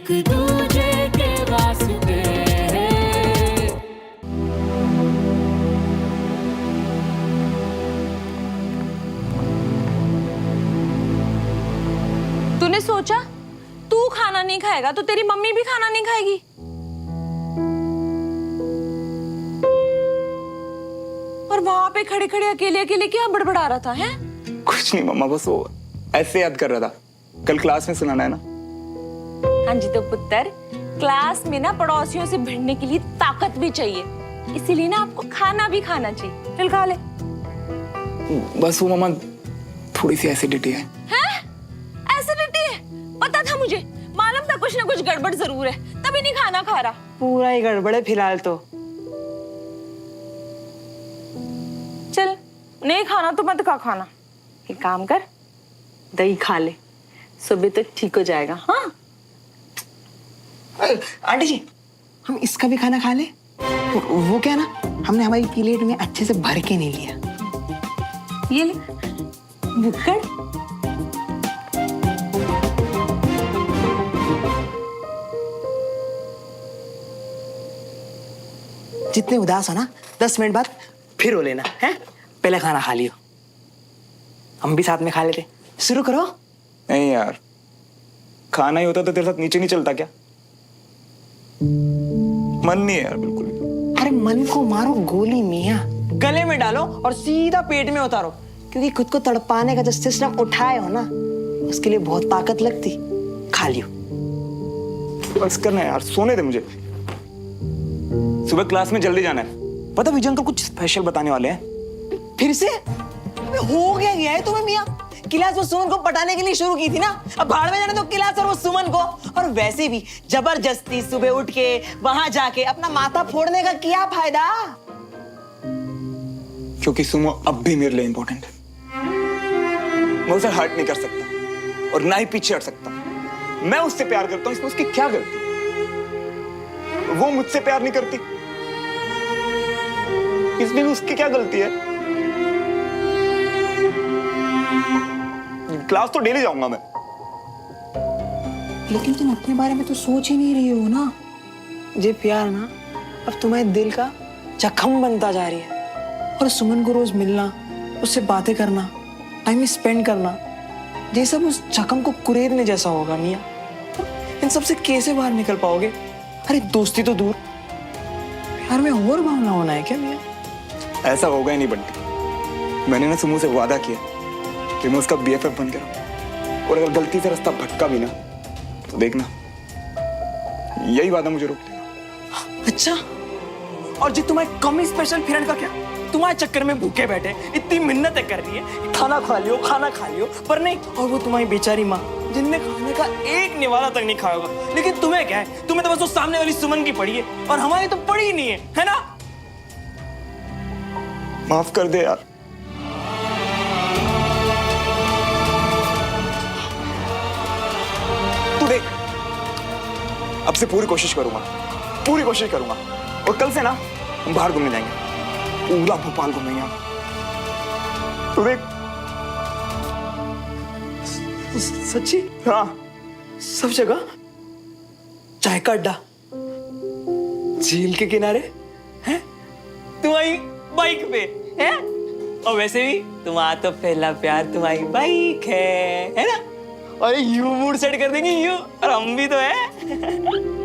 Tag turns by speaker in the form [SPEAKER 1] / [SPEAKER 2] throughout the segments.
[SPEAKER 1] एक दूजे के वास्ते है।
[SPEAKER 2] तूने सोचा तू खाना नहीं खाएगा तो तेरी मम्मी भी खाना नहीं खाएगी। और वहां पे खड़े खड़े अकेले अकेले क्या बड़बड़ा रहा था है?
[SPEAKER 3] कुछ नहीं मम्मा, बस वो ऐसे याद कर रहा था, कल क्लास में सुनाना है ना।
[SPEAKER 2] हाँ जी, तो पुत्र क्लास में ना पड़ोसियों से भिड़ने के लिए ताकत भी चाहिए, इसीलिए ना आपको खाना भी खाना चाहिए। चल खा ले।
[SPEAKER 3] बस वो मम्मा थोड़ी सी एसिडिटी है।
[SPEAKER 2] हैं? एसिडिटी है? पता था मुझे, मालूम था कुछ ना कुछ गड़बड़ जरूर है, तभी नहीं खाना खा रहा।
[SPEAKER 4] पूरा ही गड़बड़ है फिलहाल तो।
[SPEAKER 2] चल नहीं खाना तो मत खा खाना, एक काम कर दही खा ले, सुबह तक ठीक हो जाएगा। हाँ
[SPEAKER 4] आंटी जी, हम इसका भी खाना खा ले। वो क्या ना, हमने हमारी प्लेट में अच्छे से भर के नहीं लिया।
[SPEAKER 2] ये ले भुक्कड़।
[SPEAKER 4] जितने उदास हो ना 10 मिनट बाद फिर हो लेना है। पहले खाना खा लियो, हम भी साथ में खा लेते। शुरू करो।
[SPEAKER 3] नहीं यार, खाना ही होता तो तेरे साथ नीचे नहीं चलता क्या? मन नहीं है यार बिल्कुल।
[SPEAKER 4] अरे मन को मारो गोली मियां, गले में डालो और सीधा पेट में उतारो, क्योंकि खुद को तड़पाने का जो सिस्टम उठाए हो ना, उसके लिए बहुत ताकत लगती। खा लियो।
[SPEAKER 3] बस करना है यार, सोने दे मुझे, सुबह क्लास में जल्दी जाना है। पता विजय अंकल कुछ स्पेशल बताने वाले हैं।
[SPEAKER 4] फिर से हो गया है तुम्हें मियां। क्लास वो सुमन को पटाने के लिए शुरू की थी ना, अब भाड़ में जाने दो क्लास और वो सुमन को। और वैसे भी जबरदस्ती सुबह उठ के वहां जाके अपना माथा फोड़ने का क्या फायदा?
[SPEAKER 3] क्योंकि सुमो अब भी मेरे लिए इंपॉर्टेंट है। मैं उसे हर्ट नहीं कर सकता और ना ही पीछे हट सकता। मैं उससे प्यार करता हूं, इसमें उसकी क्या गलती? वो मुझसे प्यार नहीं करती, इसमें भी उसकी क्या गलती है? क्लास तो डेली जाऊंगा मैं।
[SPEAKER 4] लेकिन तुम अपने बारे में तो सोच ही नहीं रही हो ना। ये प्यार ना अब तुम्हारे दिल का जख्म बनता जा रही है। और सुमन को रोज मिलना, उससे बातें करना, टाइम स्पेंड करना, ये सब उस जख्म को कुरेदने जैसा होगा मियां। इन सबसे कैसे बाहर निकल पाओगे? अरे दोस्ती तो दूर, प्यार में और भावना होना है क्या मियां?
[SPEAKER 3] ऐसा होगा ही नहीं बंटी। मैंने ना सुमो से वादा किया कि मैं उसका BFF बन के रहूं, और अगर गलती से रास्ता भटका भी ना तो देखना, यही वादा मुझे रोक देगा।
[SPEAKER 4] अच्छा, और जी तुम्हारे कमी स्पेशल फ्रेंड का क्या? तुम्हारे चक्कर में भूखे बैठे इतनी मिन्नतें कर रही है, खाना खा लियो खाना खा लियो, पर नहीं। और वो तुम्हारी बेचारी माँ जिनने खाने का एक निवाला तक नहीं खाया होगा। लेकिन तुम्हें क्या है, तुम्हें तो बस वो सामने वाली सुमन की पड़ी है, और हमारी तो पड़ी ही नहीं है ना?
[SPEAKER 3] माफ कर दे यार। तू देख, अब से पूरी कोशिश करूंगा, पूरी कोशिश करूंगा। और कल से ना हम बाहर घूमने जाएंगे, पूरा भोपाल घूमेंगे हम। तू देख।
[SPEAKER 4] सच्ची?
[SPEAKER 3] हाँ,
[SPEAKER 4] सब जगह चाय का अड्डा, झील के किनारे, हैं? तुम्हारी बाइक पे, हैं? और वैसे भी तुम्हारा तो पहला प्यार तुम्हारी बाइक है ना? और यू मूड सेट कर देंगे यू, और हम भी तो है।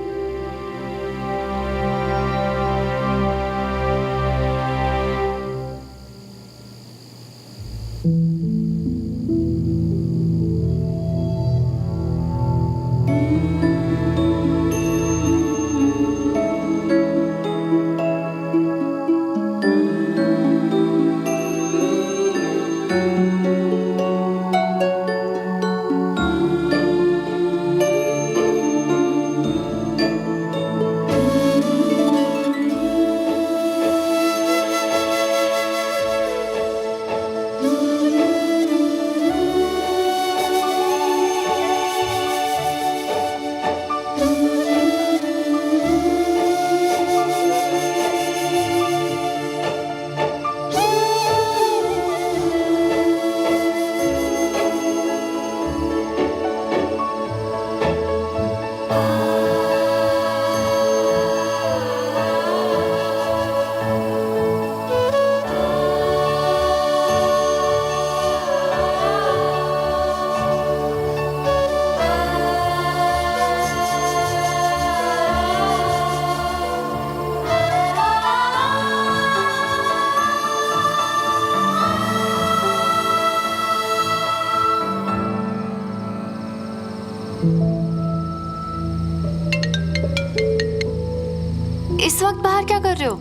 [SPEAKER 5] इस वक्त बाहर क्या कर रहे हो?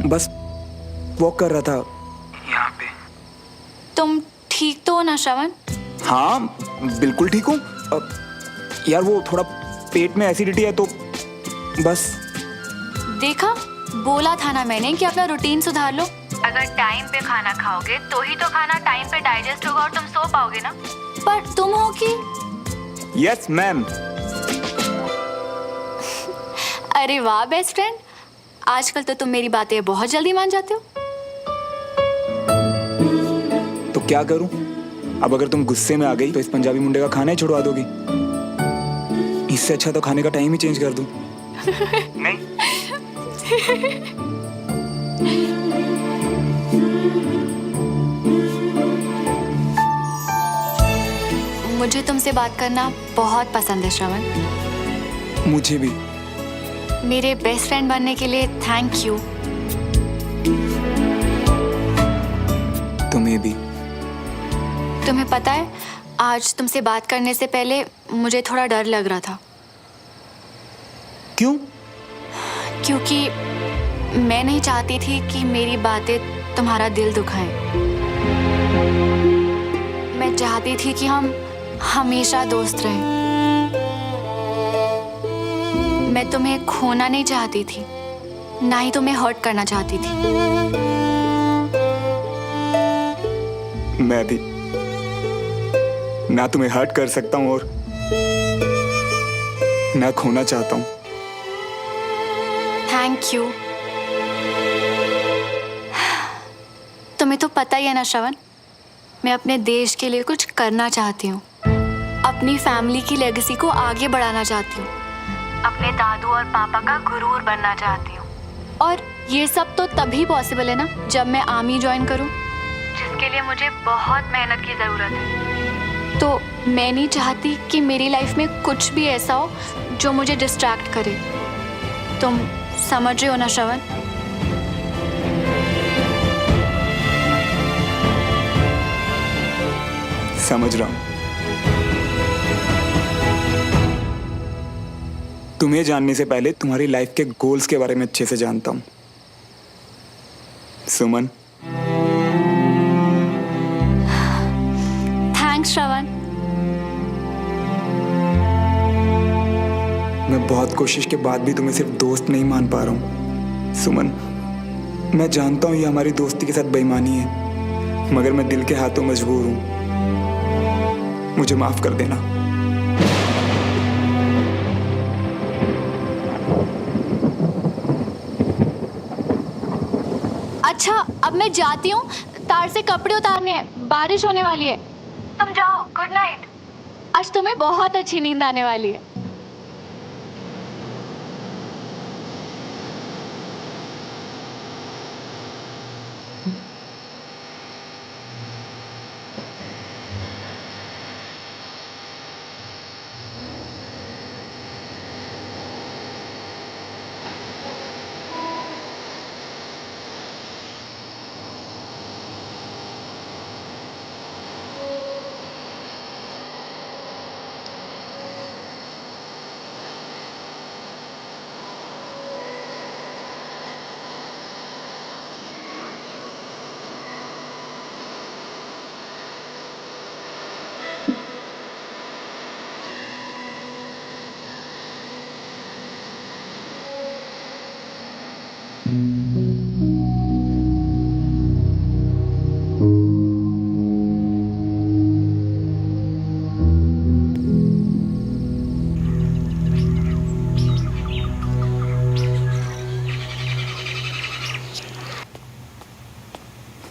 [SPEAKER 3] बस वॉक कर रहा था यहाँ पे।
[SPEAKER 5] तुम ठीक तो हो ना श्रवण?
[SPEAKER 3] हाँ बिल्कुल ठीक हूँ। यार वो थोड़ा पेट में एसिडिटी है तो बस।
[SPEAKER 5] देखा, बोला था ना मैंने कि अपना रूटीन सुधार लो। अगर टाइम पे खाना खाओगे तो ही तो खाना टाइम पे डाइजेस्ट होगा और तुम सो पाओगे ना। पर तुम हो कि?
[SPEAKER 3] Yes ma'am.
[SPEAKER 5] अरे वाह बेस्ट फ्रेंड, आजकल तो तुम मेरी बातें बहुत जल्दी मान जाते हो।
[SPEAKER 3] तो क्या करूं? अब अगर तुम गुस्से में आ गई तो इस पंजाबी मुंडे का खाना ही छुड़वा दोगी। इससे अच्छा तो खाने का टाइम ही चेंज कर दूं। नहीं।
[SPEAKER 5] मुझे तुमसे बात करना बहुत पसंद है श्रवण।
[SPEAKER 3] मुझे भी।
[SPEAKER 5] मेरे बेस्ट फ्रेंड बनने के लिए थैंक यू।
[SPEAKER 3] तुम्हें भी।
[SPEAKER 5] तुम्हें पता है, आज तुमसे बात करने से पहले मुझे थोड़ा डर लग रहा था।
[SPEAKER 3] क्यों?
[SPEAKER 5] क्योंकि मैं नहीं चाहती थी कि मेरी बातें तुम्हारा दिल दुखाएं। मैं चाहती थी कि हम हमेशा दोस्त रहें। मैं तुम्हें खोना नहीं चाहती थी, ना ही तुम्हें हर्ट करना चाहती थी।
[SPEAKER 3] मैं भी ना तुम्हें हर्ट कर सकता हूं और ना खोना चाहता हूं।
[SPEAKER 5] Thank you. तुम्हें तो पता ही है ना श्रवण, मैं अपने देश के लिए कुछ करना चाहती हूँ। अपनी फैमिली की लेगेसी को आगे बढ़ाना चाहती हूँ। अपने दादू और पापा का गुरूर बनना चाहती हूँ। और ये सब तो तभी पॉसिबल है ना जब मैं आर्मी ज्वाइन करूँ, जिसके लिए मुझे बहुत मेहनत की ज़रूरत है। तो मैं नहीं चाहती कि मेरी लाइफ में कुछ भी ऐसा हो जो मुझे डिस्ट्रैक्ट करे। तुम समझ रहे हो ना श्रवण?
[SPEAKER 3] समझ रहा हूं। तुम्हें जानने से पहले तुम्हारी लाइफ के गोल्स के बारे में अच्छे से जानता हूं सुमन।
[SPEAKER 5] थैंक्स श्रवण।
[SPEAKER 3] मैं बहुत कोशिश के बाद भी तुम्हें सिर्फ दोस्त नहीं मान पा रहा हूं सुमन। मैं जानता हूं ये हमारी दोस्ती के साथ बेईमानी है, मगर मैं दिल के हाथों मजबूर हूं। मुझे माफ कर देना।
[SPEAKER 5] अच्छा, अब मैं जाती हूँ, तार से कपड़े उतारने हैं, बारिश होने वाली है। तुम जाओ, गुड नाइट। आज तुम्हें बहुत अच्छी नींद आने वाली है।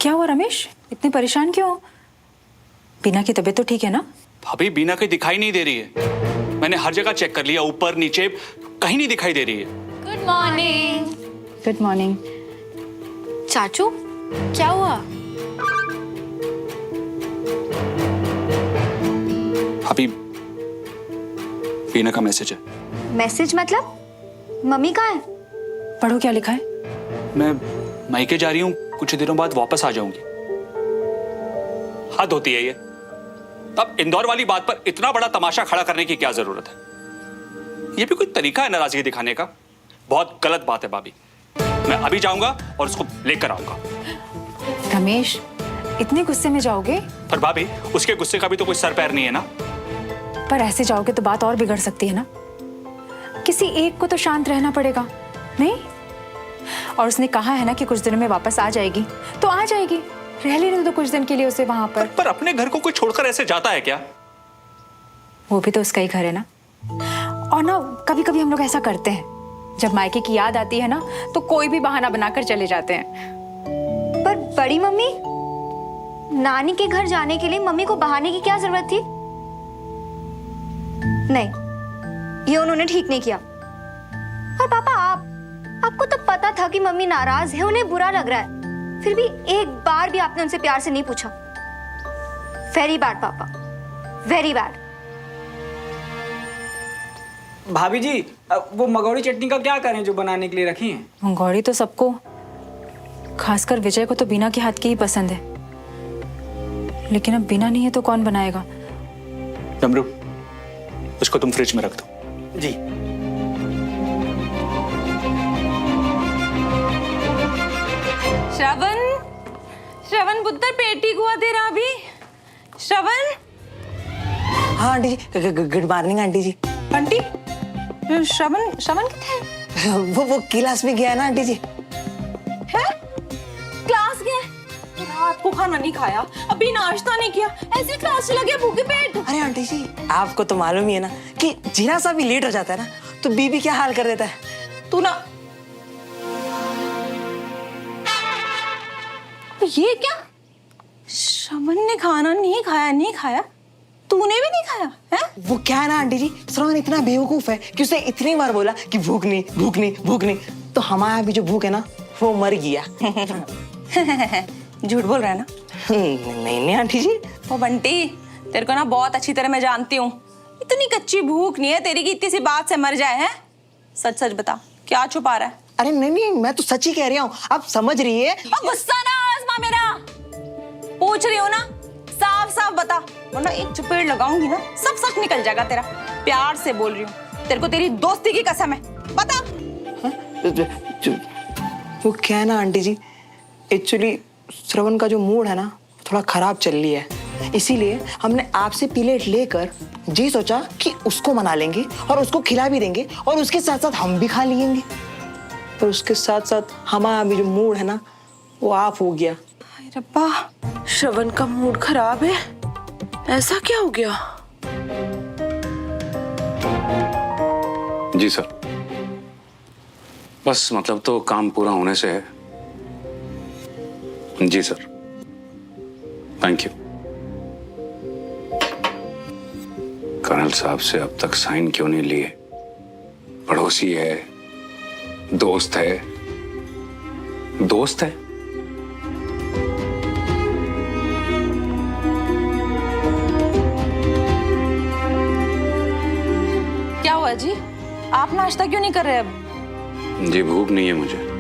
[SPEAKER 6] क्या हुआ रमेश, इतने परेशान क्यों हो? बीना की तबीयत तो ठीक है ना?
[SPEAKER 7] भाभी बीना कहीं दिखाई नहीं दे रही है। मैंने हर जगह चेक कर लिया, ऊपर नीचे कहीं नहीं दिखाई दे रही है।
[SPEAKER 5] Good morning.
[SPEAKER 6] Good morning.
[SPEAKER 5] चाचू, क्या हुआ?
[SPEAKER 7] भाभी बीना का मैसेज है।
[SPEAKER 5] मैसेज मतलब? मम्मी कहाँ है?
[SPEAKER 6] पढ़ो क्या लिखा है।
[SPEAKER 7] मैं मायके जा रही हूँ, कुछ दिनों बाद वापस आ जाऊंगी। हद होती है ये। तब इंदौर वाली बात पर इतना बड़ा तमाशा खड़ा करने की क्या जरूरत है? ये भी कोई तरीका है नाराजगी दिखाने का? बहुत गलत बात है भाभी। मैं अभी जाऊंगा और उसको लेकर आऊंगा।
[SPEAKER 6] रमेश, इतने गुस्से में जाओगे?
[SPEAKER 7] पर भाभी, उसके गुस्से का भी तो कोई सर पैर नहीं है ना।
[SPEAKER 6] पर ऐसे जाओगे तो बात और बिगड़ सकती है ना। किसी एक को तो शांत रहना पड़ेगा, नहीं? और उसने कहा है ना कि कुछ दिनों में वापस आ जाएगी, तो आ जाएगी। रह लेने दो कुछ दिन के लिए उसे वहां पर।
[SPEAKER 7] अपने घर को कोई छोड़कर ऐसे जाता है क्या?
[SPEAKER 6] वो भी तो उसका ही घर है ना। और ना कभी कभी हम लोग ऐसा करते हैं, जब मायके की याद आती है ना तो कोई भी बहाना बनाकर चले जाते हैं।
[SPEAKER 5] पर बड़ी मम्मी, नानी के घर जाने के लिए मम्मी को बहाने की क्या जरूरत थी? नहीं, ये उन्होंने ठीक नहीं किया। और पापा, आपको तो पता था कि मम्मी नाराज है, उन्हें बुरा लग रहा है, फिर भी एक बार भी आपने उनसे प्यार से नहीं पूछा। वेरी बैड पापा, वेरी बैड।
[SPEAKER 8] भाभी जी, वो मगौड़ी चटनी का क्या करें जो बनाने के लिए रखी है?
[SPEAKER 6] मंगौड़ी तो सबको, खासकर विजय को तो बिना के हाथ की ही पसंद है। लेकिन अब बिना नहीं है तो कौन बनाएगा?
[SPEAKER 7] डमरू, उसको तुम फ्रिज में रख दो।
[SPEAKER 8] जी।
[SPEAKER 2] श्रवण, श्रवण पुत्र, पेटी हुआ तेरा अभी? श्रवण।
[SPEAKER 4] हाँ आंटी जी, गुड मॉर्निंग आंटी जी।
[SPEAKER 2] आंटी, श्रवण, श्रवण कितने है?
[SPEAKER 4] वो क्लास में गया है ना आंटी जी।
[SPEAKER 2] है? क्लास गया? रात को खाना नहीं खाया, अभी नाश्ता नहीं किया, ऐसे क्लास चला गया भूखे पेट।
[SPEAKER 4] अरे आंटी जी, आपको तो मालूम ही है ना कि जीना सा भी लेट हो जाता है ना तो बीबी क्या हाल कर देता है।
[SPEAKER 2] तू ना, ये क्या? श्रवण ने खाना नहीं खाया, तूने भी नहीं खाया है?
[SPEAKER 4] वो क्या है ना आंटी जी, श्रवण इतना बेवकूफ है कि उसे इतनी बार बोला कि भूख नहीं, तो हमारा भी जो भूख है ना वो मर गया।
[SPEAKER 2] झूठ बोल रहा है ना?
[SPEAKER 4] नहीं आंटी जी।
[SPEAKER 2] ओ बंटी, तेरे को ना बहुत अच्छी तरह मैं जानती हूँ, इतनी कच्ची भूख नहीं है तेरी की इतनी सी बात से मर जाए। है? सच सच बता, क्या छुपा रहा है?
[SPEAKER 4] अरे नहीं, मैं तो सच ही कह रही हूँ, आप समझ रही है।
[SPEAKER 2] गुस्सा ना आजमा मेरा, पूछ रही हो ना, साफ साफ बता, वरना एक चपेट लगाऊंगी ना सब सच निकल जाएगा तेरा। प्यार से बोल रही हूँ, तेरे को तेरी दोस्ती की कसम है, बता।
[SPEAKER 4] वो क्या है ना आंटी जी, एक्चुअली श्रवण का जो मूड है ना थोड़ा खराब चल रही है, इसीलिए हमने आपसे प्लेट लेकर जी सोचा कि उसको मना लेंगे और उसको खिला भी देंगे और उसके साथ साथ हम भी खा लेंगे। पर उसके साथ साथ हमारा भी जो मूड है ना वो ऑफ हो गया।
[SPEAKER 2] रब्बा, श्रवण का मूड खराब है, ऐसा क्या हो गया?
[SPEAKER 9] जी सर, बस मतलब तो काम पूरा होने से है। जी सर, थैंक यू। कर्नल साहब से अब तक साइन क्यों नहीं लिए? पड़ोसी है, दोस्त है।
[SPEAKER 2] क्या हुआ जी, आप नाश्ता क्यों नहीं कर रहे अब?
[SPEAKER 9] जी भूख नहीं है मुझे।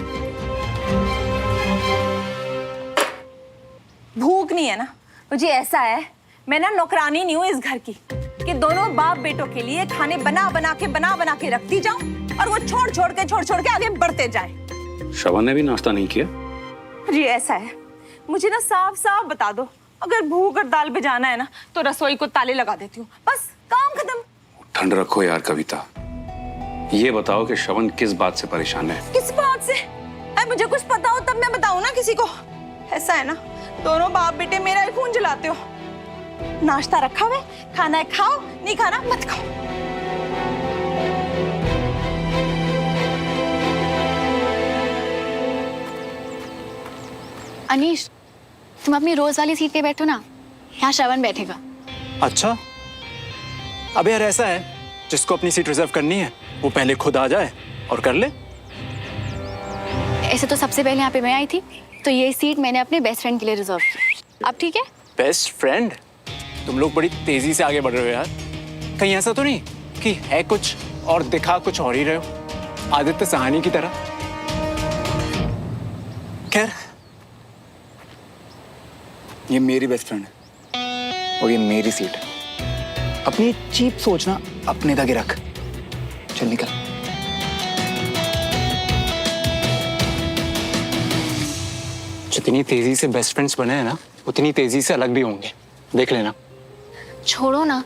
[SPEAKER 2] भूख नहीं है ना? मुझे ऐसा है, मैं ना नौकरानी नहीं हूँ इस घर की कि दोनों बाप बेटों के लिए खाने बना बना के रखती जाऊं और वो छोड़ छोड़ के आगे बढ़ते जाए।
[SPEAKER 9] श्रवण ने भी नाश्ता नहीं किया?
[SPEAKER 2] जी ऐसा है, मुझे ना साफ साफ बता दो, अगर भूख और दाल पे जाना है ना तो रसोई को ताले लगा देती हूँ, बस काम खत्म।
[SPEAKER 9] ठंड रखो यार कविता, ये बताओ कि श्रवण किस बात से परेशान है?
[SPEAKER 2] किस बात से? अरे मुझे कुछ पता हो तब मैं बताऊं ना किसी को। ऐसा है ना, दोनों बाप बेटे मेरा ही खून जलाते हो। नाश्ता रखा हुआ है, खाना है खाओ, नहीं खाना मत खाओ।
[SPEAKER 5] अनीश, तुम अपनी रोज वाली सीट पे बैठो ना, यहाँ श्रवण बैठेगा।
[SPEAKER 10] अच्छा, अब यार ऐसा है, जिसको अपनी सीट रिजर्व करनी है वो पहले खुद आ जाए और कर ले।
[SPEAKER 5] ऐसे तो सबसे पहले यहाँ पे मैं आई थी, तो ये सीट मैंने अपने बेस्ट फ्रेंड के लिए रिजर्व की। अब ठीक है?
[SPEAKER 10] Best friend? तुम लोग बड़ी तेजी से आगे बढ़ रहे हो यार। कहीं ऐसा तो नहीं कि है कुछ और दिखा कुछ और ही रहे हो, आदित्य सहानी की तरह?
[SPEAKER 3] खैर, ये मेरी बेस्ट फ्रेंड है और ये मेरी सीट है। अपनी चीप सोचना अपने तक ही रख। चल निकल।
[SPEAKER 10] जितनी तेजी से बेस्ट फ्रेंड्स बने हैं ना, उतनी तेजी से अलग भी होंगे, देख लेना।
[SPEAKER 5] छोड़ो ना,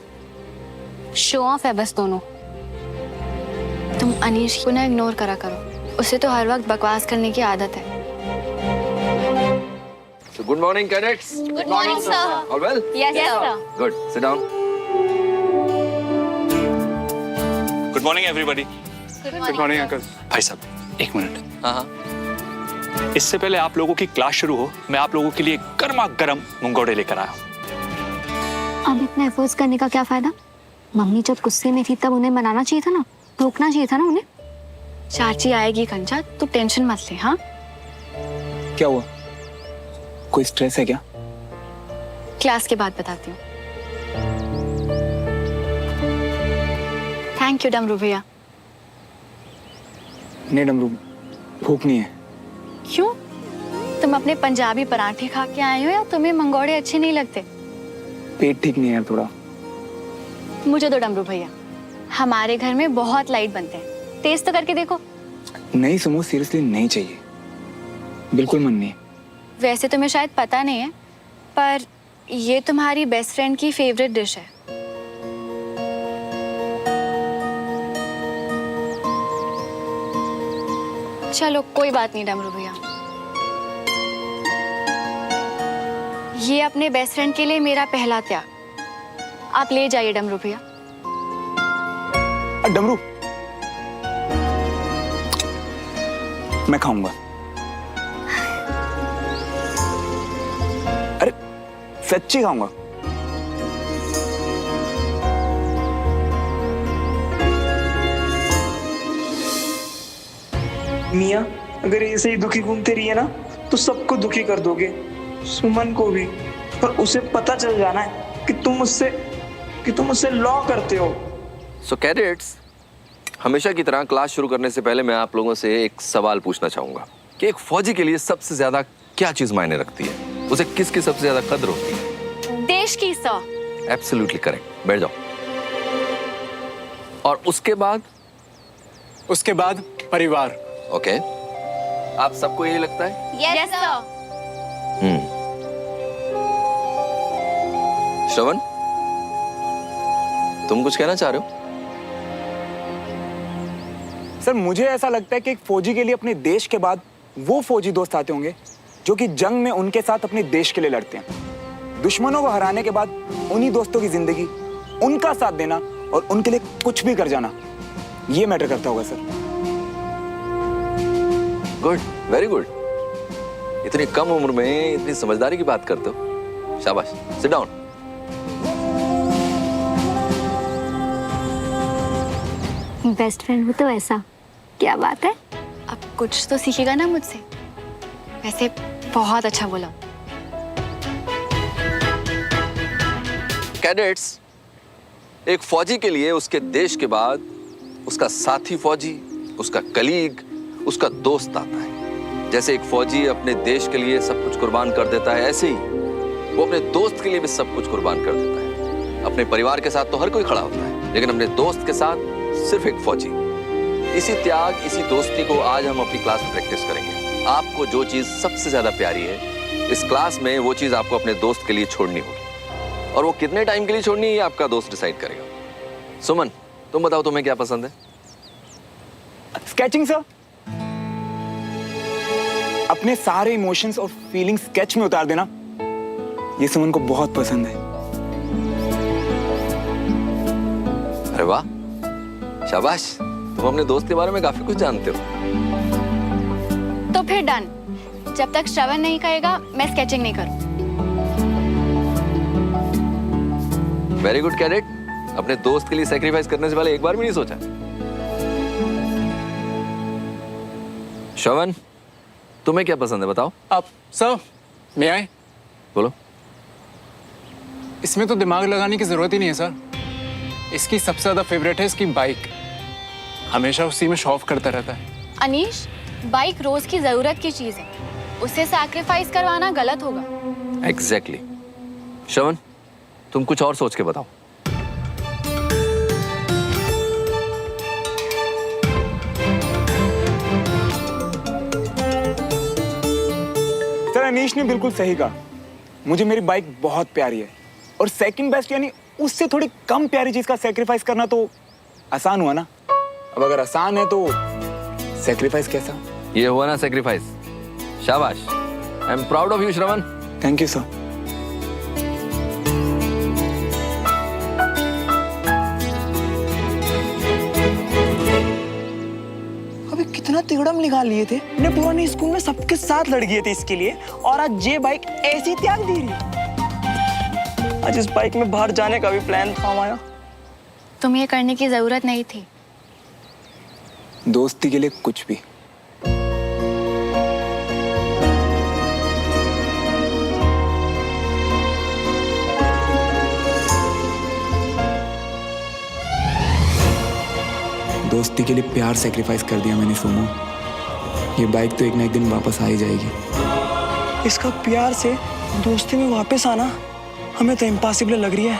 [SPEAKER 5] शो ऑफ है बस दोनों। तुम अनीश को ना इग्नोर करा करो, उसे तो हर वक्त बकवास करने की आदत है।
[SPEAKER 11] So good morning, cadets.
[SPEAKER 5] Good morning sir.
[SPEAKER 11] All well?
[SPEAKER 5] Yes sir.
[SPEAKER 11] Good. Sit down.
[SPEAKER 7] Good morning everybody.
[SPEAKER 10] Good morning uncle.
[SPEAKER 7] भाई साहब एक मिनट।
[SPEAKER 11] हाँ हाँ।
[SPEAKER 7] इससे पहले आप लोगों की क्लास शुरू हो, मैं आप लोगों के लिए गर्मा गर्म मंगोड़े लेकर आया हूँ।
[SPEAKER 5] अब इतना एफर्ट्स करने का क्या फायदा? मम्मी जब गुस्से में थी तब उन्हें मनाना चाहिए था ना, रोकना चाहिए था ना उन्हें। चाची आएगी कंचा, तू टेंशन मत ले। हाँ,
[SPEAKER 3] क्या हुआ? कोई स्ट्रेस है क्या?
[SPEAKER 5] क्लास के बाद बताती हूँ। थैंक यू डमरू भैया।
[SPEAKER 3] नहीं डमरू, भूख नहीं है।
[SPEAKER 5] क्यों? तुम अपने पंजाबी पराठे खा के आए हो या तुम्हें मंगोड़े अच्छे नहीं लगते?
[SPEAKER 3] पेट ठीक नहीं है यार थोड़ा।
[SPEAKER 5] मुझे दो डमरू भैया, हमारे घर में बहुत लाइट बनते हैं, टेस्ट तो करके देखो।
[SPEAKER 3] नहीं सुमो, सीरियसली नहीं चाहिए, बिल्कुल मन नहीं है।
[SPEAKER 5] वैसे तुम्हें शायद पता नहीं है, पर ये तुम्हारी बेस्ट फ्रेंड की फेवरेट डिश है। चलो कोई बात नहीं डमरू भैया, ये अपने बेस्ट फ्रेंड के लिए मेरा पहला त्याग। आप ले जाइए डमरू भैया।
[SPEAKER 3] डमरू, मैं खाऊंगा। अरे सच्ची खाऊंगा।
[SPEAKER 4] मियाँ, अगर ऐसे ही दुखी घूमते रहिए ना तो सबको दुखी कर दोगे, सुमन को भी। पर उसे पता चल जाना है कि तुम मुझसे लॉ करते हो।
[SPEAKER 11] So cadets, हमेशा की तरह क्लास शुरू करने से पहले मैं आप लोगों से एक सवाल पूछना चाहूंगा कि एक फौजी के लिए सबसे ज्यादा क्या चीज मायने रखती है? उसे किसकी सबसे ज्यादा कद्र होती है?
[SPEAKER 5] देश की सौ।
[SPEAKER 11] Absolutely correct. बैठ जाओ। और उसके बाद?
[SPEAKER 10] उसके बाद परिवार।
[SPEAKER 11] ओके, आप सबको यही लगता है?
[SPEAKER 5] Yes sir.
[SPEAKER 11] श्रवण, तुम कुछ कहना चाह रहे हो?
[SPEAKER 3] सर मुझे ऐसा लगता है कि एक फौजी के लिए अपने देश के बाद वो फौजी दोस्त आते होंगे जो कि जंग में उनके साथ अपने देश के लिए लड़ते हैं। दुश्मनों को हराने के बाद उन्हीं दोस्तों की जिंदगी, उनका साथ देना और उनके लिए कुछ भी कर जाना, ये मैटर करता होगा सर।
[SPEAKER 11] Good, very good. इतनी कम उम्र में इतनी समझदारी की बात करते हो, शाबाश। Sit down.
[SPEAKER 5] बेस्ट फ्रेंड हो तो ऐसा, क्या बात है? अब कुछ तो सीखेगा ना मुझसे। वैसे बहुत अच्छा बोला।
[SPEAKER 11] कैडेट्स, एक फौजी के लिए उसके देश के बाद उसका साथी फौजी, उसका कलीग, उसका दोस्त आता है। जैसे एक फौजी अपने देश के लिए सब कुछ कुर्बान कर देता है, ऐसे ही वो अपने दोस्त के लिए भी सब कुछ कुर्बान कर देता है। अपने परिवार के साथ तो हर कोई खड़ा होता है, लेकिन अपने दोस्त के साथ सिर्फ एक फौजी। इसी त्याग, इसी दोस्ती को आज हम अपनी क्लास में प्रैक्टिस करेंगे। आपको जो चीज सबसे ज्यादा प्यारी है इस क्लास में, वो चीज आपको अपने दोस्त के लिए छोड़नी होगी, और वो कितने टाइम के लिए छोड़नी है ये आपका दोस्त डिसाइड करेगा। सुमन, तुम बताओ तुम्हें क्या पसंद है?
[SPEAKER 3] Sketching sir. अपने सारे इमोशंस और फीलिंग्स स्केच में उतार देना, ये सुमन को बहुत पसंद है।
[SPEAKER 11] अरे वाह, शाबाश। तुम अपने दोस्त के बारे में काफी कुछ जानते हो।
[SPEAKER 5] तो फिर डन। जब तक श्रवण नहीं कहेगा मैं स्केचिंग नहीं करूं।
[SPEAKER 11] Very good cadet. अपने दोस्त के लिए सैक्रिफाइस करने से पहले एक बार भी नहीं सोचा। श्रवण, तुम्हें क्या पसंद है बताओ?
[SPEAKER 10] अब सर, मैं आए?
[SPEAKER 11] बोलो।
[SPEAKER 10] इसमें तो दिमाग लगाने की जरूरत ही नहीं है सर। इसकी सबसे ज्यादा फेवरेट है इसकी बाइक। हमेशा उसी में शो ऑफ करता रहता है।
[SPEAKER 5] अनीश, बाइक रोज की जरूरत की चीज है, उसे सैक्रिफाइस करवाना गलत होगा।
[SPEAKER 11] एग्जैक्टली। श्रवण, तुम कुछ और सोच के बताओ।
[SPEAKER 3] सर मनीष ने बिल्कुल सही कहा, मुझे मेरी बाइक बहुत प्यारी है और सेकंड बेस्ट यानी उससे थोड़ी कम प्यारी चीज का सेक्रीफाइस करना तो आसान हुआ ना। अब अगर आसान है तो सेक्रीफाइस कैसा?
[SPEAKER 11] ये हुआ ना सेक्रीफाइस। शाबाश, I am proud of you Shravan.
[SPEAKER 3] Thank you sir.
[SPEAKER 4] अबे कितना तिगड़म निकाल लिए थे, अपने पुराने स्कूल में सबके साथ लड़ गए थे इसके लिए, और आज ये बाइक ऐसी त्याग दे रही है। आज इस बाइक में बाहर जाने का भी प्लान था हमारा।
[SPEAKER 5] तुम्हें ये करने की जरूरत नहीं थी।
[SPEAKER 3] दोस्ती के लिए कुछ भी। दोस्ती के लिए प्यार सेक्रीफाइस कर दिया मैंने सुमो। ये बाइक तो एक ना एक दिन वापस आ ही जाएगी।
[SPEAKER 4] इसका प्यार से दोस्ती में वापस आना हमें तो इम्पॉसिबल लग रही है।